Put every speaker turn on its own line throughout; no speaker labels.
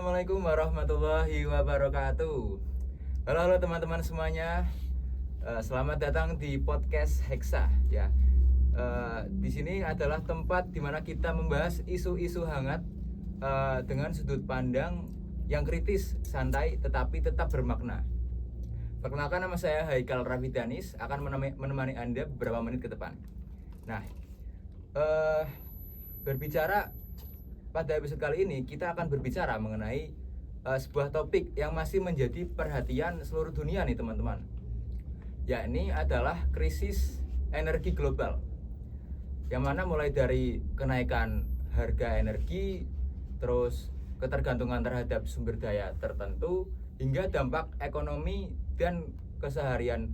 Assalamualaikum warahmatullahi wabarakatuh. Halo teman-teman semuanya. Selamat datang di podcast Hexa ya. Di sini adalah tempat di mana kita membahas isu-isu hangat dengan sudut pandang yang kritis, santai, tetapi tetap bermakna. Perkenalkan, nama saya Haikal Rafidanis, akan menemani Anda beberapa menit ke depan. Nah, berbicara pada episode kali ini kita akan berbicara mengenai sebuah topik yang masih menjadi perhatian seluruh dunia nih teman-teman, yakni adalah krisis energi global, yang mana mulai dari kenaikan harga energi, terus ketergantungan terhadap sumber daya tertentu, hingga dampak ekonomi dan keseharian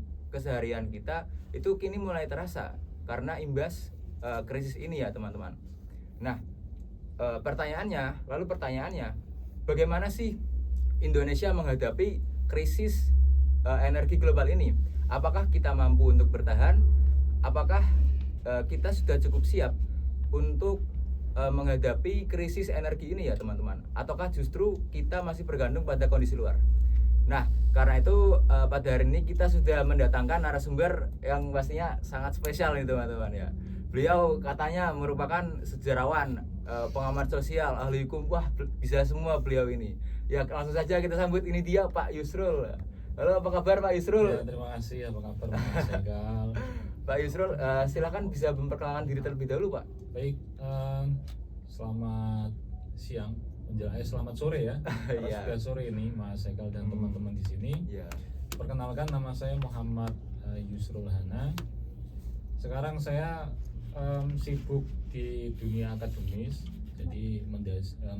kita itu kini mulai terasa karena imbas krisis ini ya teman-teman. Nah, pertanyaannya, bagaimana sih Indonesia menghadapi krisis energi global ini? Apakah kita mampu untuk bertahan? Apakah kita sudah cukup siap untuk menghadapi krisis energi ini ya teman-teman? Ataukah justru kita masih bergantung pada kondisi luar? Nah, karena itu pada hari ini kita sudah mendatangkan narasumber yang pastinya sangat spesial nih teman-teman ya. Beliau katanya merupakan sejarawan, pengamat sosial, ahli hukum. Wah, bisa semua beliau ini. Ya, langsung saja kita sambut, ini dia Pak Yusrul. Halo, apa kabar Pak Yusrul?
Ya, terima kasih. Apa kabar Mas Egal?
Pak Yusrul, silakan bisa memperkenalkan diri terlebih dahulu Pak.
Baik, selamat siang, selamat sore ya. Karena sudah sore ini Mas Egal dan teman-teman di sini. Perkenalkan, nama saya Muhammad Yusrul Hana. Sekarang saya sibuk di dunia akademis, jadi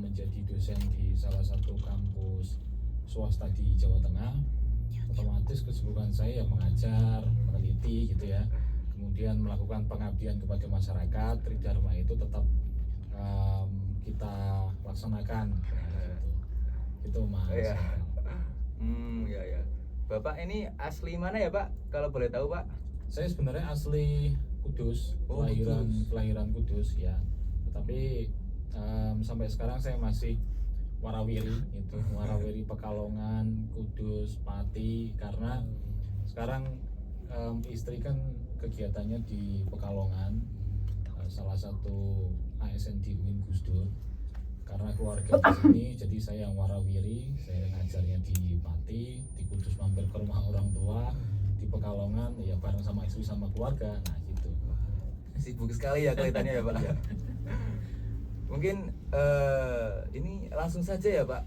menjadi dosen di salah satu kampus swasta di Jawa Tengah. Otomatis kesibukan saya ya mengajar, meneliti gitu ya, kemudian melakukan pengabdian kepada masyarakat. Tridharma itu tetap kita laksanakan gitu Mas.
Ya. Ya. Bapak ini asli mana ya Pak, kalau boleh tahu Pak?
Saya sebenarnya asli Kudus, kelahiran Kudus ya, tetapi sampai sekarang saya masih warawiri itu, warawiri Pekalongan, Kudus, Pati, karena sekarang istri kan kegiatannya di Pekalongan, salah satu ASN di UIN Gus Dur. Karena keluarga di sini, jadi saya yang warawiri, saya ngajarnya di Pati, di Kudus mampir ke rumah orang tua, di Pekalongan ya bareng sama istri sama keluarga. Nah gitu.
Sibuk sekali ya kelihatannya ya Pak. Mungkin ini langsung saja ya Pak.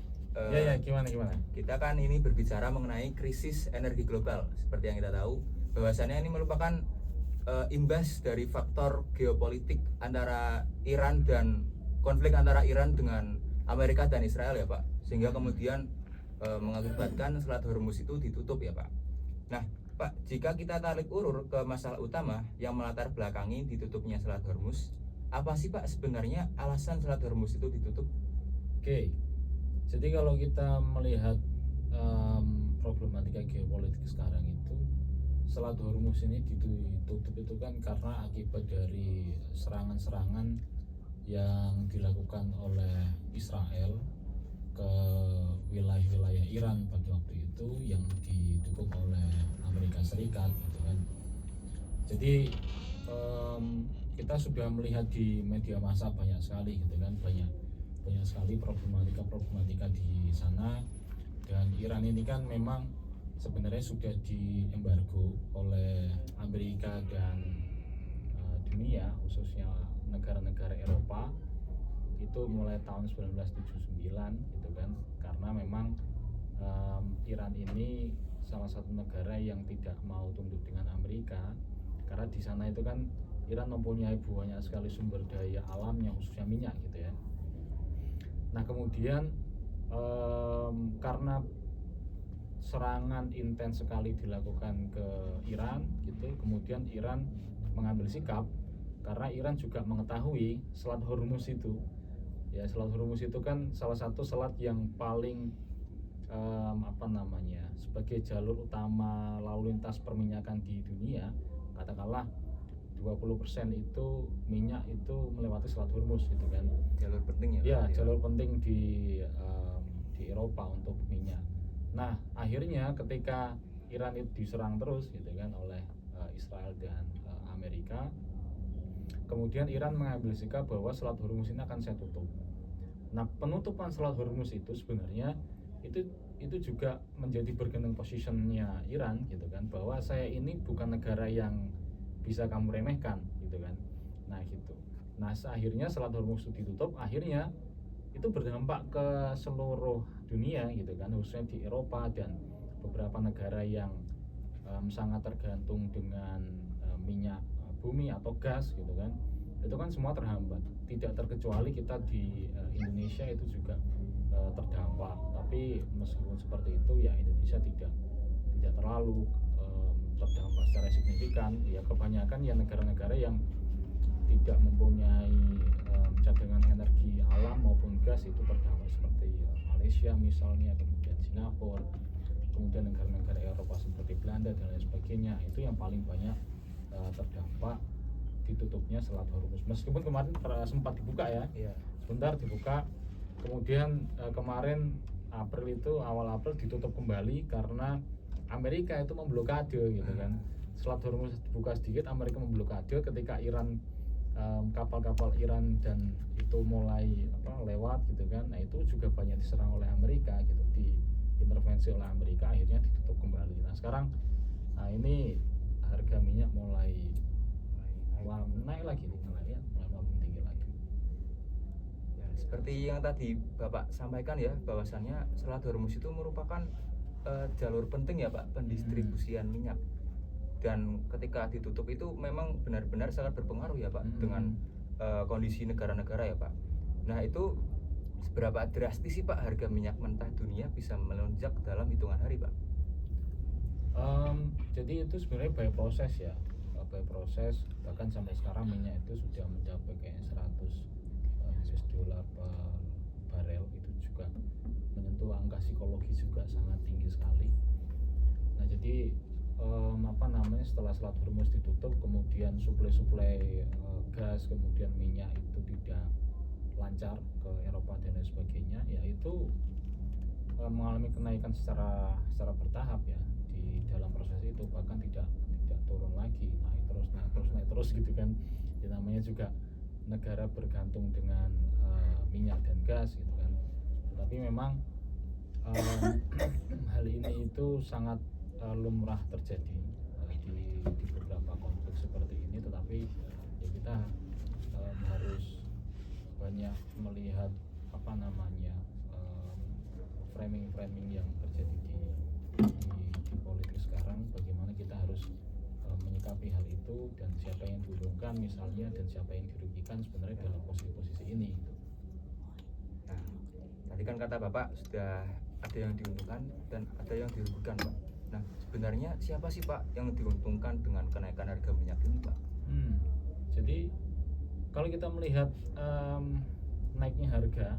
Ya gimana?
Kita kan ini berbicara mengenai krisis energi global. Seperti yang kita tahu, bahwasannya ini merupakan imbas dari faktor geopolitik antara Iran dan konflik antara Iran dengan Amerika dan Israel ya Pak, sehingga kemudian mengakibatkan Selat Hormuz itu ditutup ya Pak. Nah Pak, jika kita tarik urur ke masalah utama yang melatar belakangi ditutupnya Selat Hormuz, apa sih Pak sebenarnya alasan Selat Hormuz itu ditutup?
Oke, jadi kalau kita melihat problematika geopolitik sekarang itu, Selat Hormuz ini ditutup itu kan karena akibat dari serangan-serangan yang dilakukan oleh Israel ke wilayah-wilayah Iran pada waktu itu, yang didukung oleh Amerika Serikat gitu kan. Jadi kita sudah melihat di media massa banyak sekali gitu kan, banyak sekali problematika di sana. Dan Iran ini kan memang sebenarnya sudah diembargo oleh Amerika dan dunia, khususnya negara-negara Eropa itu mulai tahun 1979 gitu kan, karena memang Iran ini salah satu negara yang tidak mau tunduk dengan Amerika, karena di sana itu kan Iran mempunyai banyak sekali sumber daya alamnya, khususnya minyak gitu ya. Nah kemudian karena serangan intens sekali dilakukan ke Iran gitu, kemudian Iran mengambil sikap, karena Iran juga mengetahui Selat Hormuz itu ya, Selat Hormuz itu kan salah satu selat yang paling sebagai jalur utama lalu lintas perminyakan di dunia. Katakanlah 20% itu minyak itu melewati Selat Hormuz gitu kan.
Jalur penting ya?
Ya, jalur penting di Eropa untuk minyak. Nah, akhirnya ketika Iran itu diserang terus gitu kan oleh Israel dan Amerika, kemudian Iran mengambil sikap bahwa Selat Hormuz ini akan saya tutup. Nah, penutupan Selat Hormuz itu sebenarnya itu juga menjadi bargaining positionnya Iran gitu kan, bahwa saya ini bukan negara yang bisa kamu remehkan gitu kan. Nah gitu. Nah akhirnya Selat Hormuz itu ditutup, akhirnya itu berdampak ke seluruh dunia gitu kan, khususnya di Eropa dan beberapa negara yang sangat tergantung dengan minyak bumi atau gas gitu kan. Itu kan semua terhambat, tidak terkecuali kita di Indonesia itu juga terdampak. Tapi meskipun seperti itu ya Indonesia tidak terlalu terdampak secara signifikan. Ya kebanyakan ya negara-negara yang tidak mempunyai cadangan energi alam maupun gas itu terdampak, seperti Malaysia misalnya, kemudian Singapura, kemudian negara-negara Eropa seperti Belanda dan lain sebagainya. Itu yang paling banyak terdampak ditutupnya Selat Hormuz. Meskipun kemarin sempat dibuka ya, sebentar dibuka, kemudian kemarin awal April ditutup kembali karena Amerika itu memblokade gitu kan. Selat Hormuz dibuka sedikit, Amerika memblokade ketika Iran, kapal-kapal Iran dan itu mulai lewat gitu kan. Nah itu juga banyak diserang oleh Amerika gitu, diintervensi oleh Amerika, akhirnya ditutup kembali. Nah sekarang ini harga minyak mulai naik lagi nih, mulai makin tinggi lagi.
Ya, seperti yang tadi Bapak sampaikan ya, bahwasannya Selat Hormuz itu merupakan jalur penting ya Pak, pendistribusian minyak. Dan ketika ditutup itu memang benar-benar sangat berpengaruh ya Pak dengan kondisi negara-negara ya Pak. Nah itu seberapa drastis sih Pak harga minyak mentah dunia bisa melonjak dalam hitungan hari Pak?
Jadi itu sebenarnya by proses ya, by proses. Bahkan sampai sekarang minyak itu sudah mencapai kayak 100 US dollar per barel. Itu juga menyentuh angka psikologis juga sangat tinggi sekali. Nah jadi setelah Selat Hormuz ditutup, kemudian suplai gas, kemudian minyak itu tidak lancar ke Eropa dan lain sebagainya, ya itu mengalami kenaikan secara bertahap ya di dalam proses itu, bahkan tidak turun lagi, naik terus gitu kan. Ya, namanya juga negara bergantung dengan minyak dan gas gitu kan. Tapi memang hal ini itu sangat lumrah terjadi di beberapa konflik seperti ini. Tetapi ya kita harus banyak melihat framing yang terjadi di politik sekarang, bagaimana kita harus menyikapi hal itu, dan siapa yang diuntungkan misalnya dan siapa yang dirugikan sebenarnya dalam posisi ini.
Nah, tadi kan kata Bapak sudah ada yang diuntungkan dan ada yang dirugikan Pak. Nah sebenarnya siapa sih Pak yang diuntungkan dengan kenaikan harga minyak ini Pak?
Jadi kalau kita melihat naiknya harga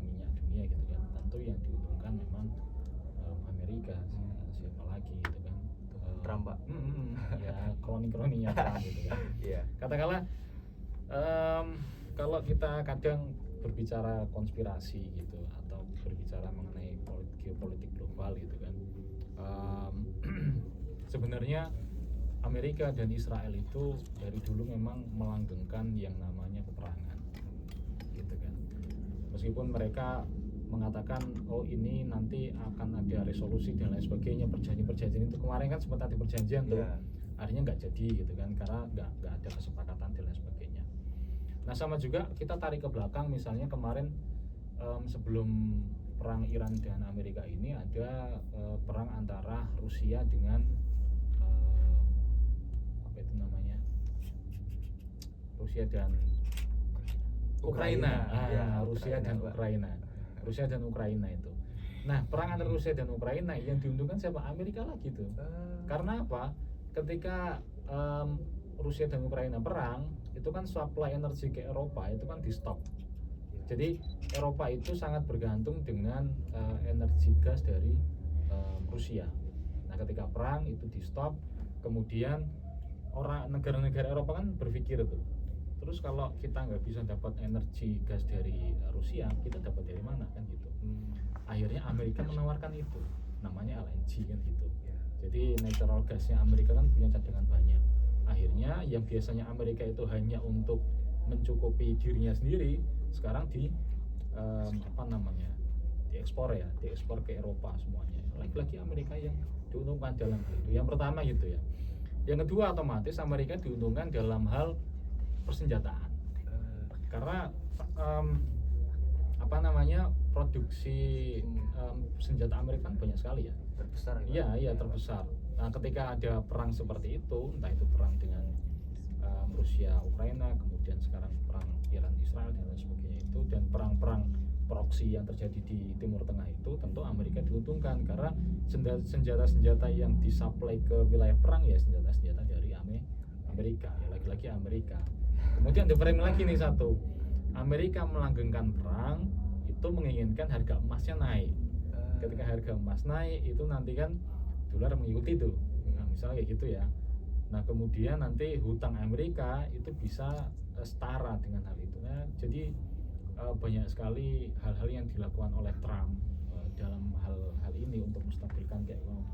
minyak dunia gitu kan, tentu yang diuntungkan memang Amerika, siapa lagi gitu kan,
Trump Pak.
Ya kroni-kroninya Trump gitu kan.
Yeah.
Katakanlah kalau kita kadang berbicara konspirasi gitu atau berbicara mengenai geopolitik global gitu kan, sebenarnya Amerika dan Israel itu dari dulu memang melanggengkan yang namanya peperangan gitu kan. Meskipun mereka mengatakan oh ini nanti akan ada resolusi dan lain sebagainya, perjanjian itu kemarin kan sempat ada perjanjian tuh, akhirnya nggak jadi gitu kan, karena nggak ada kesepakatan dan lain sebagainya. Nah sama juga kita tarik ke belakang, misalnya kemarin sebelum perang Iran dan Amerika ini ada perang antara Rusia dengan Rusia dan Ukraina. Rusia dan Ukraina itu. Nah, perang antara Rusia dan Ukraina yang diuntungkan siapa? Amerika lagi tuh. Karena apa? Ketika Rusia dan Ukraina perang, itu kan supply energi ke Eropa itu kan di stop. Jadi Eropa itu sangat bergantung dengan energi gas dari Rusia. Nah, ketika perang itu di stop, kemudian negara-negara Eropa kan berpikir tuh, terus kalau kita nggak bisa dapat energi gas dari Rusia, kita dapat dari mana kan gitu. akhirnya Amerika menawarkan itu, namanya LNG kan gitu. Jadi natural gasnya Amerika kan punya cadangan banyak. Akhirnya yang biasanya Amerika itu hanya untuk mencukupi dirinya sendiri, sekarang diekspor ya, diekspor ke Eropa semuanya. Lagi-lagi Amerika yang diuntungkan dalam hal itu. Yang pertama gitu ya. Yang kedua, otomatis Amerika diuntungkan dalam hal persenjataan. Karena produksi senjata Amerika kan banyak sekali ya.
Terbesar
Iya terbesar. Nah, ketika ada perang seperti itu, entah itu perang dengan Rusia Ukraina, kemudian sekarang perang Iran Israel dan lain sebagainya itu, dan perang-perang proksi yang terjadi di Timur Tengah itu, tentu Amerika diuntungkan karena senjata-senjata yang disuplai ke wilayah perang ya senjata-senjata dari Amerika, ya lagi-lagi Amerika. Kemudian di frame lagi nih satu, Amerika melanggengkan perang itu menginginkan harga emasnya naik. Ketika harga emas naik itu nanti kan dolar mengikuti itu. Nah, misalnya kayak gitu ya. Nah, kemudian nanti hutang Amerika itu bisa setara dengan hal itu. Nah, jadi banyak sekali hal-hal yang dilakukan oleh Trump dalam hal ini untuk menstabilkan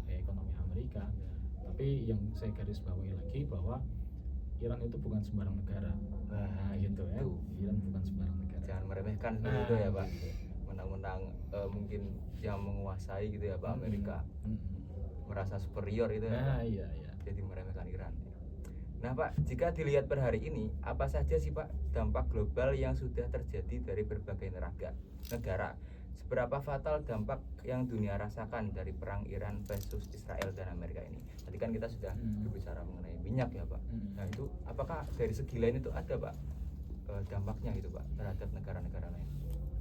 ekonomi Amerika. Tapi yang saya garis bawahi lagi bahwa Iran itu bukan sembarang negara. Nah, gitu ya. Iran bukan sembarang negara.
Jangan meremehkan itu ya, Pak. Menang-menang mungkin yang menguasai gitu ya, Pak, Amerika. Merasa superior itu ya.
Nah, iya.
Jadi meremehkan Iran. Nah, Pak, jika dilihat per hari ini, apa saja sih, Pak, dampak global yang sudah terjadi dari berbagai negara? Seberapa fatal dampak yang dunia rasakan dari perang Iran versus Israel dan Amerika ini? Tadi kan kita sudah berbicara mengenai minyak ya, Pak. Nah, itu apakah dari segi lain itu ada, Pak, dampaknya gitu, Pak, terhadap negara-negara lain?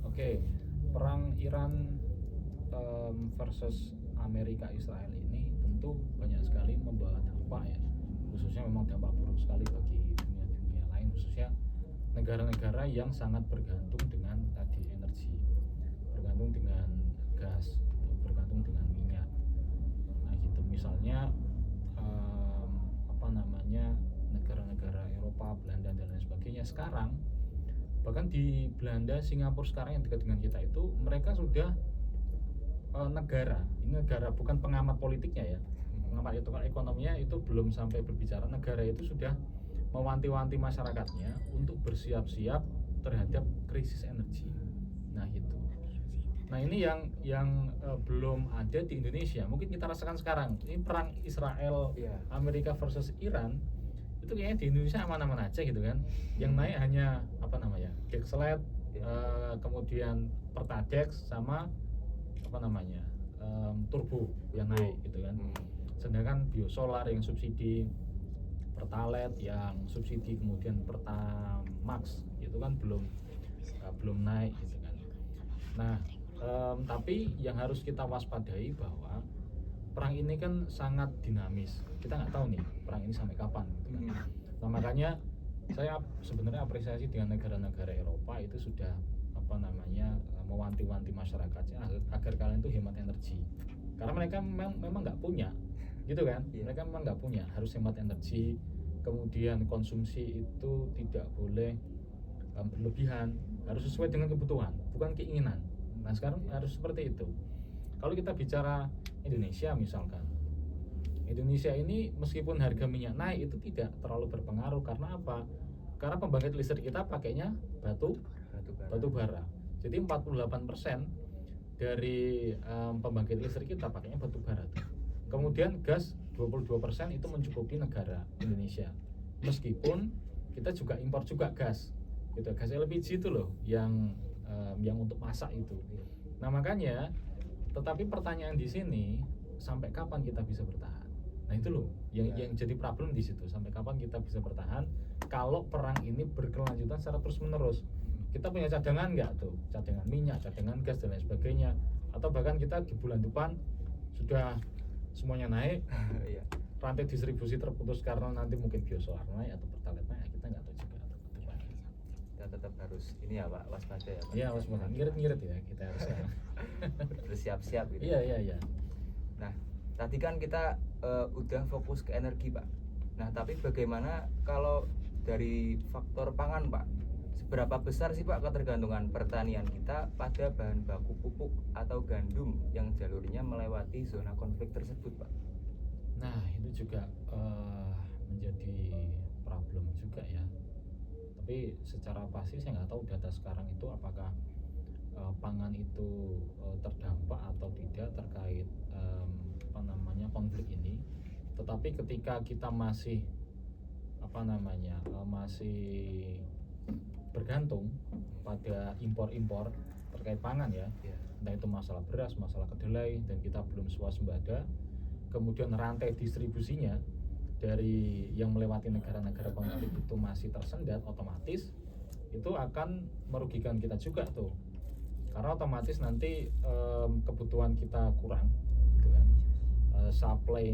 Oke, perang Iran versus Amerika Israel ini tentu banyak sekali membawa dampak ya, khususnya memang dampak buruk sekali bagi dunia lain, khususnya negara-negara yang sangat bergantung dengan tadi energi, bergantung dengan gas, bergantung dengan minyak. Nah gitu, misalnya negara-negara Eropa, Belanda dan lain sebagainya sekarang, bahkan di Belanda, Singapura sekarang yang dekat dengan kita itu, mereka sudah negara bukan pengamat politiknya ya, pengamat itu ekonominya itu belum sampai berbicara, negara itu sudah mewanti-wanti masyarakatnya untuk bersiap-siap terhadap krisis energi. Nah itu. Nah ini yang belum ada di Indonesia. Mungkin kita rasakan sekarang. Ini perang Israel Amerika versus Iran itu kayaknya di Indonesia aman-aman aja gitu kan. Yang naik hanya Dexlet, kemudian Pertadex sama turbo yang naik gitu kan. Sedangkan biosolar yang subsidi, Pertalite yang subsidi, kemudian Pertamax itu kan belum naik gitu kan. Nah, tapi yang harus kita waspadai bahwa perang ini kan sangat dinamis. Kita nggak tahu nih perang ini sampai kapan gitu kan. Nah, makanya saya sebenarnya apresiasi dengan negara-negara Eropa itu sudah mewanti-wanti masyarakatnya agar kalian tuh hemat energi, karena mereka memang nggak punya gitu kan. Mereka memang nggak punya, harus hemat energi, kemudian konsumsi itu tidak boleh berlebihan, harus sesuai dengan kebutuhan bukan keinginan. Nah sekarang harus seperti itu. Kalau kita bicara Indonesia misalkan, Indonesia ini meskipun harga minyak naik itu tidak terlalu berpengaruh. Karena apa? Karena pembangkit listrik kita pakainya batu bara. Jadi 48% dari pembangkit listrik kita pakainya batu bara. Kemudian gas 22% itu mencukupi negara Indonesia. Meskipun kita juga impor juga gas. Gitu, gas LPG itu loh yang untuk masak itu. Nah, makanya tetapi pertanyaan di sini, sampai kapan kita bisa bertahan? Nah, itu loh yang jadi problem di situ. Sampai kapan kita bisa bertahan kalau perang ini berkelanjutan secara terus-menerus? Kita punya cadangan nggak tuh? Cadangan minyak, cadangan gas dan lain sebagainya. Atau bahkan kita di bulan depan sudah semuanya naik, rantai distribusi terputus karena nanti mungkin biosolar naik atau pertalite naik, kita nggak tahu juga.
Kita tetap harus ini ya, Pak, waspada ya, Pak.
Iya, waspada, ngirit ya kita harus
bersiap-siap gitu.
Iya.
Nah, tadi kan kita udah fokus ke energi, Pak. Nah, tapi bagaimana kalau dari faktor pangan, Pak? seberapa besar sih Pak ketergantungan pertanian kita pada bahan baku pupuk atau gandum yang jalurnya melewati zona konflik tersebut Pak?
Nah, itu juga menjadi problem juga ya. Tapi secara pasti saya nggak tahu data sekarang itu apakah pangan itu terdampak atau tidak terkait konflik ini. Tetapi ketika kita masih masih bergantung pada impor-impor terkait pangan ya, entah itu masalah beras, masalah kedelai, dan kita belum swasembada, kemudian rantai distribusinya dari yang melewati negara-negara konflik itu masih tersendat, otomatis itu akan merugikan kita juga tuh, karena otomatis nanti kebutuhan kita kurang gitu kan, supply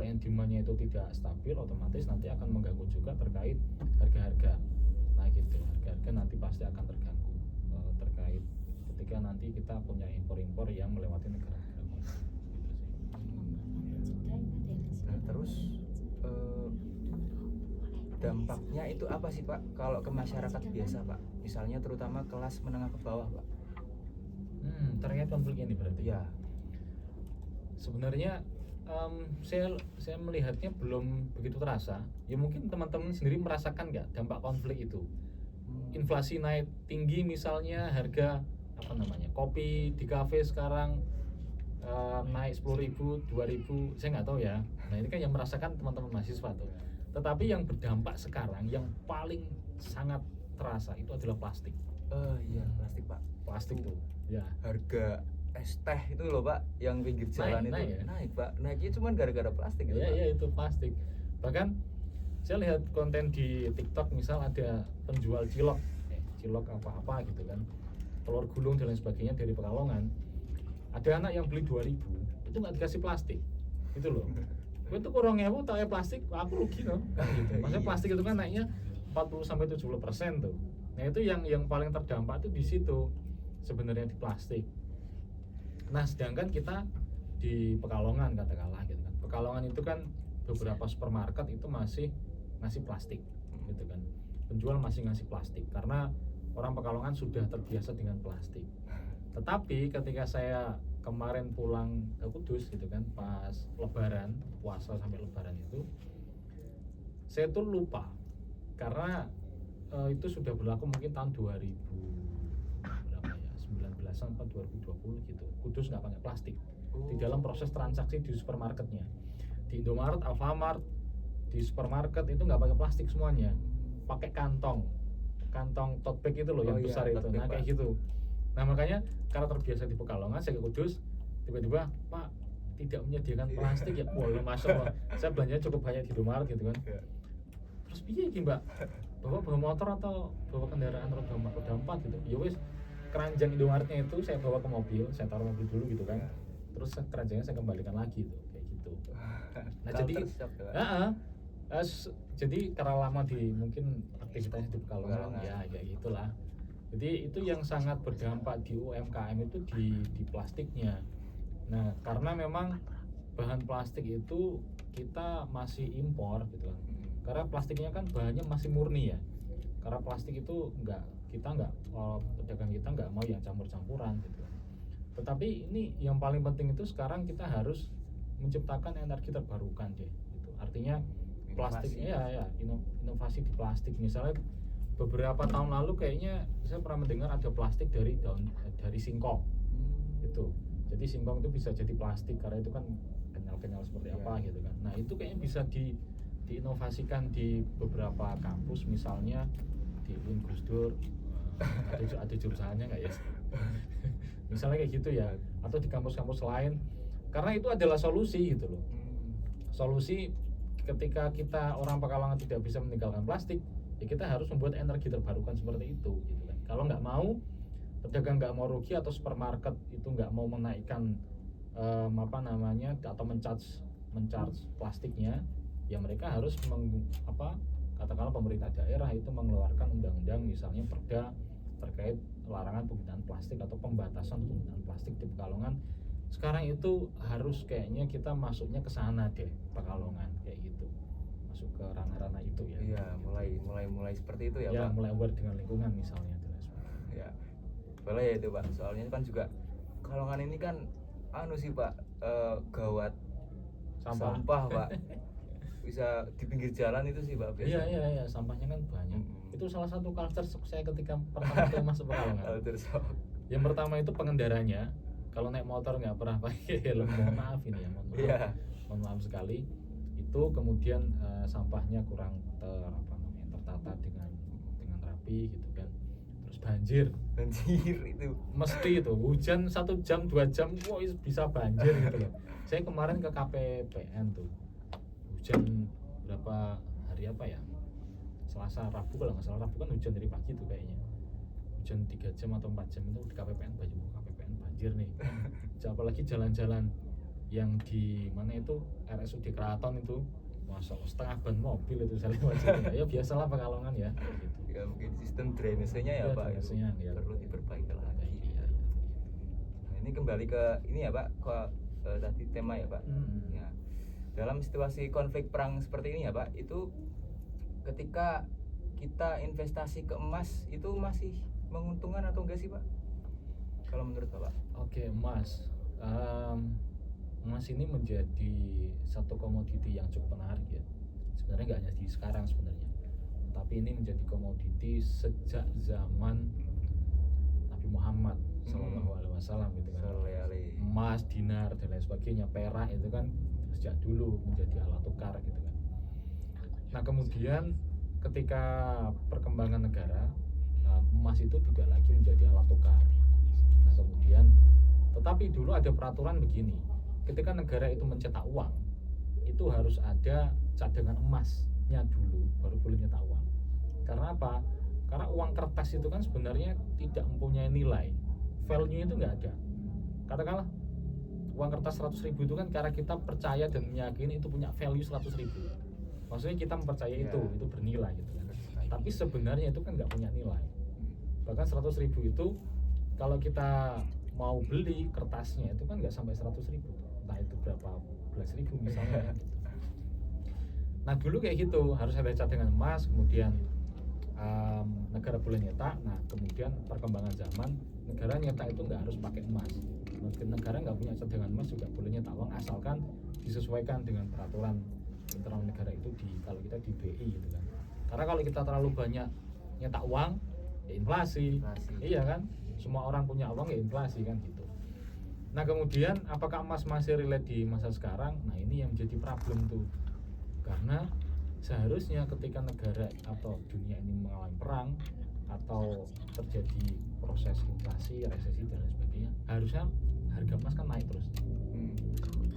and demand-nya itu tidak stabil, otomatis nanti akan mengganggu juga terkait harga-harga. Nah gitu, harga-harga nanti pasti akan terganggu terkait ketika nanti kita punya impor-impor yang melewati negara-negara konflik gitu sih.
Nah terus dampaknya itu apa sih Pak kalau ke masyarakat biasa Pak? Misalnya terutama kelas menengah ke bawah Pak.
Terkait konflik ini berarti
ya?
Sebenarnya saya melihatnya belum begitu terasa. Ya mungkin teman-teman sendiri merasakan nggak dampak konflik itu? Inflasi naik tinggi misalnya, harga kopi di kafe sekarang naik 10.000, 2.000, saya nggak tahu ya. Nah ini kan yang merasakan teman-teman mahasiswa tuh. Tetapi yang berdampak sekarang yang paling sangat terasa itu adalah plastik.
Iya plastik Pak.
Plastik tuh. Ya.
Harga es teh itu loh Pak, yang pinggir jalan naik Pak. Naiknya cuma gara-gara plastik gitu Pak.
Iya itu plastik. Bahkan saya lihat konten di TikTok misal ada penjual cilok apa-apa gitu kan, telur gulung dan lain sebagainya dari Pekalongan. Ada anak yang beli 2.000 itu nggak dikasih plastik gitu loh. Gue tuh kurang ngewu tak plastik, aku rugi loh kan gitu. Maksudnya plastik itu kan naiknya 40-70% tuh. Nah itu yang paling terdampak tuh di situ sebenarnya, di plastik. Nah sedangkan kita di Pekalongan katakanlah gitu kan, Pekalongan itu kan beberapa supermarket itu masih ngasih plastik gitu kan, penjual masih ngasih plastik karena orang Pekalongan sudah terbiasa dengan plastik. Tetapi ketika saya kemarin pulang ke Kudus gitu kan, pas Lebaran, puasa sampai Lebaran itu, saya tuh lupa karena itu sudah berlaku mungkin tahun 2019 sampai 2020 gitu. Kudus nggak pakai plastik di dalam proses transaksi di supermarketnya. Di Indomaret, Alfamart, di supermarket itu nggak pakai plastik semuanya, pakai kantong tote bag itu loh yang besar itu. Nah kayak gitu. Nah makanya karena terbiasa di Pekalongan, saya ke Kudus tiba-tiba Pak tidak menyediakan plastik ya, boleh masuk. Saya belanjanya cukup banyak di Indomaret gitu kan. Terus piye iki Mbak? Bawa motor atau bawa kendaraan roda 4 gitu? Ya wis, keranjang Indomaretnya itu saya bawa ke mobil, saya taruh mobil dulu gitu kan. Terus keranjangnya saya kembalikan lagi tuh, kayak gitu. Nah jadi karena lama mungkin aktivitasnya di Pekalongan ya gitulah. Jadi itu yang sangat berdampak di UMKM itu di plastiknya. Nah karena memang bahan plastik itu kita masih impor gitu kan. Karena plastiknya kan bahannya masih murni ya. Karena plastik itu pedagang kita nggak mau yang campur-campuran gitu. Tetapi ini yang paling penting itu sekarang kita harus menciptakan energi terbarukan deh gitu. Artinya plastik inovasi di plastik. Misalnya beberapa tahun lalu kayaknya saya pernah mendengar ada plastik dari singkong itu. Jadi singkong itu bisa jadi plastik karena itu kan kenyal seperti apa gitu kan. Nah itu kayaknya bisa diinovasikan di beberapa kampus, misalnya di Gus Dur, ada jurusannya nggak ya? Misalnya kayak gitu ya, atau di kampus-kampus lain, karena itu adalah solusi gitu loh. Solusi ketika kita orang Pekalongan tidak bisa meninggalkan plastik, ya kita harus membuat energi terbarukan seperti itu gitu kan. Kalau nggak mau, pedagang nggak mau rugi atau supermarket itu nggak mau menaikkan atau mencharge plastiknya, ya mereka harus katakanlah pemerintah daerah itu mengeluarkan undang-undang misalnya perda terkait larangan penggunaan plastik atau pembatasan penggunaan plastik di Pekalongan. Sekarang itu harus kayaknya kita masuknya ke sana deh, Pekalongan kayak gitu. masuk ke ranah-ranah itu ya.
Iya, mulai seperti itu ya,
Ya,
Pak.
mulai aware dengan lingkungan misalnya dan lain sebagainya.
Ya, boleh ya itu, Pak. Soalnya kan juga Kalongan ini kan anu sih, Pak, gawat sampah, Pak. Bisa di pinggir jalan itu sih, Pak,
Iya,
biasanya.
iya, sampahnya kan banyak.
Mm-mm.
Itu salah satu culture shock saya ketika pertama kali masuk Pekalongan.
Culture shock.
Yang pertama itu pengendaranya, kalau naik motor nggak pernah pakai helm, mohon maaf ini ya, mohon maaf.
Iya.
Mohon maaf sekali. Itu kemudian sampahnya kurang tertata dengan rapi gitu kan. Terus banjir,
Banjir itu.
mesti itu hujan 1 jam 2 jam kok bisa banjir gitu loh. Saya kemarin ke KPPN tuh hujan berapa hari apa ya, Selasa Rabu kalau nggak salah. Rabu kan hujan dari pagi tuh kayaknya, hujan 3 jam atau 4 jam itu di KPPN banjir nih. Apalagi jalan-jalan yang di mana itu RSUD Keraton itu, masa setengah ban mobil itu saya lewat. Ya biasalah Pekalongan ya gitu.
Ya mungkin sistem drainasenya ya,
Iya,
Pak, itu
drainasenya, ya.
perlu diperbaiki lagi.
Iya.
Nah, ini kembali ke ini ya, Pak, ke tadi tema ya, Pak.
Mm-mm.
Ya. Dalam situasi konflik perang seperti ini ya, Pak, itu ketika kita investasi ke emas itu masih menguntungkan atau enggak sih, Pak? Kalau menurut Bapak?
Oke, emas. Emas ini menjadi satu komoditi yang cukup menarik ya. Sebenarnya nggak hanya di sekarang sebenarnya, tapi ini menjadi komoditi sejak zaman Nabi Muhammad Shallallahu Alaihi Wasallam gitu kan. Emas, dinar dan lain sebagainya, perak itu kan sejak dulu menjadi alat tukar gitu kan. Nah kemudian ketika perkembangan negara, emas itu tidak lagi menjadi alat tukar. Nah kemudian, tetapi dulu ada peraturan begini, ketika negara itu mencetak uang, itu harus ada cadangan emasnya dulu, baru boleh nyetak uang. Karena apa? Karena uang kertas itu kan sebenarnya tidak mempunyai nilai, value itu nggak ada. Katakanlah uang kertas 100.000 itu kan karena kita percaya dan meyakini itu punya value 100.000. Maksudnya kita mempercayai itu bernilai gitu kan. Tapi sebenarnya itu kan nggak punya nilai. Bahkan 100.000 itu kalau kita mau beli kertasnya itu kan nggak sampai 100.000, entah itu berapa belas ribu misalnya. Gitu. Nah dulu kayak gitu, harus ada cadangan emas, kemudian negara boleh nyetak. Nah kemudian perkembangan zaman, negara nyetak itu nggak harus pakai emas. Mungkin negara nggak punya cadangan emas juga boleh nyetak uang, asalkan disesuaikan dengan peraturan internal negara itu kalau kita di BI gitu kan. Karena kalau kita terlalu banyak nyetak uang, ya inflasi. Iya kan, semua orang punya uang ya inflasi kan gitu. Nah kemudian apakah emas masih relate di masa sekarang? Nah ini yang menjadi problem tuh, karena seharusnya ketika negara atau dunia ini mengalami perang atau terjadi proses inflasi, resesi dan lain sebagainya, harusnya harga emas kan naik terus.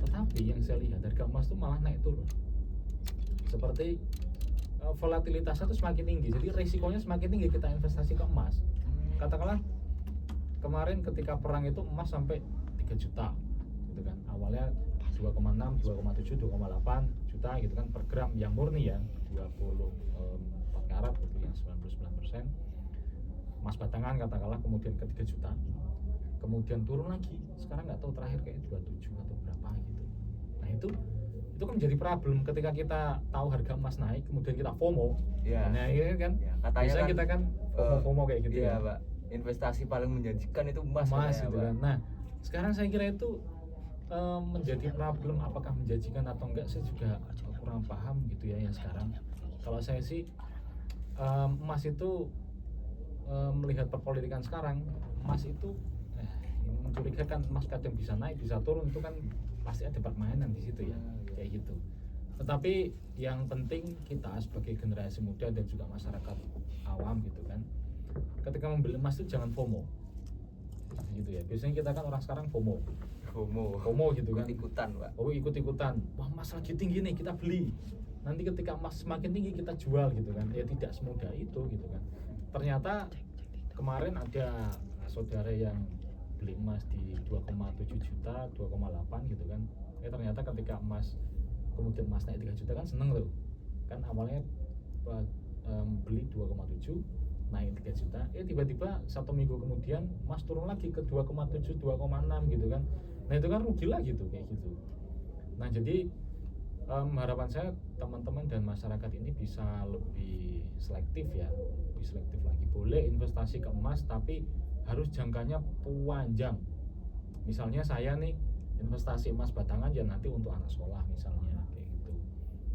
Tetapi yang saya lihat harga emas itu malah naik turun. Seperti volatilitasnya itu semakin tinggi, jadi resikonya semakin tinggi kita investasi ke emas. Katakanlah kemarin ketika perang itu emas sampai 3 juta gitu kan, awalnya 2,6, 2,7, 2,8 juta gitu kan per gram yang murni ya, 24 karat gitu yang 99%. Emas batangan katakanlah kemudian ke 3 juta, kemudian turun lagi, sekarang nggak tahu terakhir kayak 27 atau berapa gitu. Nah itu kan menjadi problem ketika kita tahu harga emas naik kemudian kita FOMO.
Ya.
Nah ini kan
Katanya
biasanya
kan,
kita kan FOMO kayak gitu
iya,
ya,
Pak. Investasi paling menjanjikan itu emas
gitu
Pak.
kan. Nah sekarang saya kira itu menjadi problem, apakah menjanjikan atau enggak saya juga kurang paham gitu ya yang sekarang. Kalau saya sih emas itu melihat perpolitikan sekarang, emas itu mencurigakan. Emas kadang bisa naik bisa turun, itu kan pasti ada permainan di situ ya, kayak gitu. Tetapi yang penting kita sebagai generasi muda dan juga masyarakat awam gitu kan, ketika membeli emas itu jangan FOMO gitu ya. Biasanya kita kan orang sekarang FOMO gitu kan,
ikut-ikutan, Pak.
Ikut-ikutan, wah emas lagi tinggi nih kita beli, nanti ketika emas semakin tinggi kita jual gitu kan. Ya tidak semudah itu gitu kan. Ternyata kemarin ada saudara yang beli emas di 2,7 juta, 2,8 gitu kan. Ternyata ketika emas kemudian emas naik 3 juta kan seneng loh. Kan awalnya beli 2,7 naik 3 juta. Tiba-tiba 1 minggu kemudian emas turun lagi ke 2,7, 2,6 gitu kan. Nah itu kan rugi lagi tuh kayak gitu. Nah jadi harapan saya teman-teman dan masyarakat ini bisa lebih selektif ya, lebih selektif lagi. Boleh investasi ke emas tapi harus jangkanya panjang. Misalnya saya nih investasi emas batangan ya nanti untuk anak sekolah misalnya kayak gitu.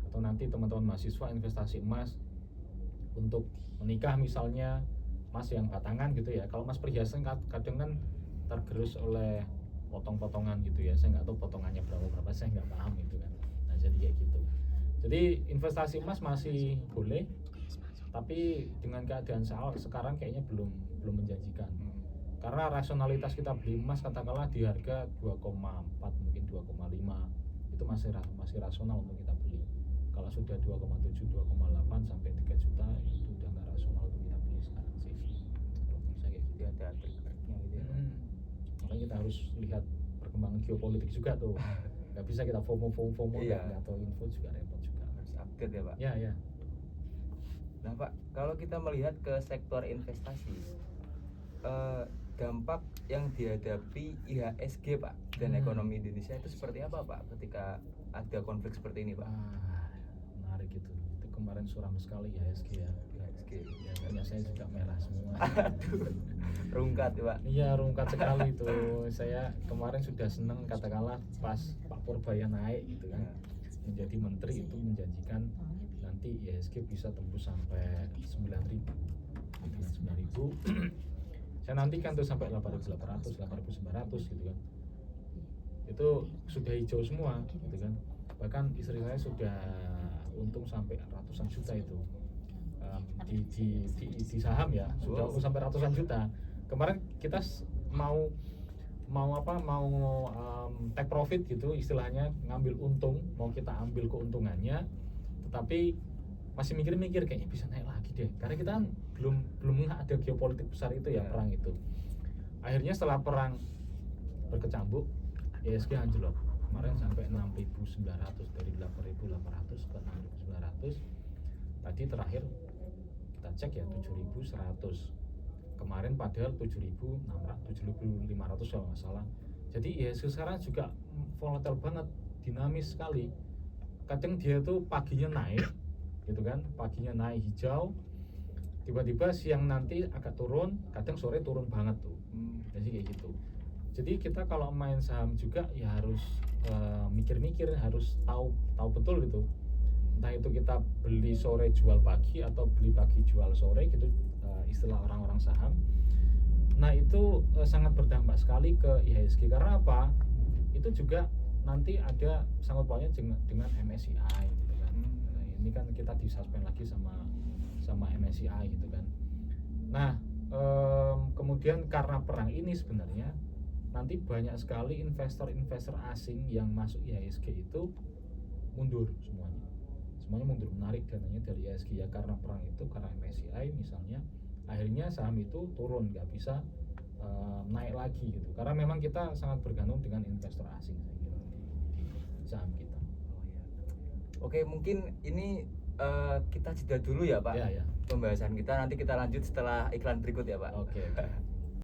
Atau nanti teman-teman mahasiswa investasi emas untuk menikah misalnya, emas yang batangan gitu ya. Kalau emas perhiasan kadang kan tergerus oleh potong-potongan gitu ya. Saya nggak tahu potongannya berapa, saya nggak paham gitu kan. Nah jadi kayak gitu. Jadi investasi emas masih boleh, tapi dengan keadaan sekarang kayaknya belum menjanjikan. Karena rasionalitas kita beli emas katakanlah di harga 2,4 mungkin 2,5 itu masih rasional untuk kita beli. Kalau sudah 2,7, 2,8 sampai 3 juta itu udah nggak rasional untuk kita beli sekarang sih. Kalau menurut saya kayak gitu.
Ada trik-triknya gitu ya.
Makanya kita harus lihat perkembangan geopolitik juga tuh. Nggak bisa kita FOMO
Iya.
nggak tahu info juga repot juga.
Harus update ya Pak.
Ya.
Nah Pak, kalau kita melihat ke sektor investasi, dampak yang dihadapi IHSG Pak dan ekonomi Indonesia itu seperti apa Pak ketika ada konflik seperti ini Pak?
Menarik itu kemarin suram sekali IHSG ya.
IHSG.
Ya, kayaknya saya juga merah semua.
Aduh, rungkat ya Pak.
Iya, rungkat sekali itu. Saya kemarin sudah seneng katakanlah pas Pak Purbaya naik gitu kan. Menjadi menteri itu menjanjikan nanti IHSG bisa tembus sampai 9.000. Dengan 9.000 saya nantikan tuh sampai 8.800, 8.900 gitu kan. Itu sudah hijau semua gitu kan. Bahkan istri saya sudah untung sampai ratusan juta itu di saham ya, sudah untung sampai ratusan juta. Kemarin kita mau take profit gitu istilahnya, ngambil untung, mau kita ambil keuntungannya, tetapi masih mikir-mikir kayaknya bisa naik lagi deh, karena kita kan belum ada geopolitik besar itu ya, perang itu. Akhirnya setelah perang berkecambuk, IHSG anjlok kemarin sampai 6.900, dari 8.800 ke 6.900. Tadi terakhir kita cek ya 7.100. Kemarin padahal 7.500 kalau nggak salah. Jadi IHSG sekarang juga volatile banget, dinamis sekali. Kadang dia tuh paginya naik gitu kan, paginya naik hijau, tiba-tiba siang nanti agak turun, kadang sore turun banget tuh. Jadi kayak gitu. Jadi kita kalau main saham juga ya harus mikir-mikir, harus tahu betul gitu. Entah itu kita beli sore jual pagi atau beli pagi jual sore gitu, istilah orang-orang saham. Nah itu sangat berdampak sekali ke IHSG. Karena apa? Itu juga nanti ada sangkut pautnya dengan MSCI gitu kan. Ini kan kita disuspend lagi sama MSCI gitu kan. Nah kemudian karena perang ini sebenarnya nanti banyak sekali investor asing yang masuk IHSG itu mundur semuanya mundur, menarik dananya dari IHSG ya, karena perang itu, karena MSCI misalnya, akhirnya saham itu turun, nggak bisa naik lagi gitu, karena memang kita sangat bergantung dengan investor asing saya kira di saham kita.
Oke, mungkin ini kita jeda dulu ya Pak.
Ya.
Pembahasan kita nanti kita lanjut setelah iklan berikut ya Pak.
Oke.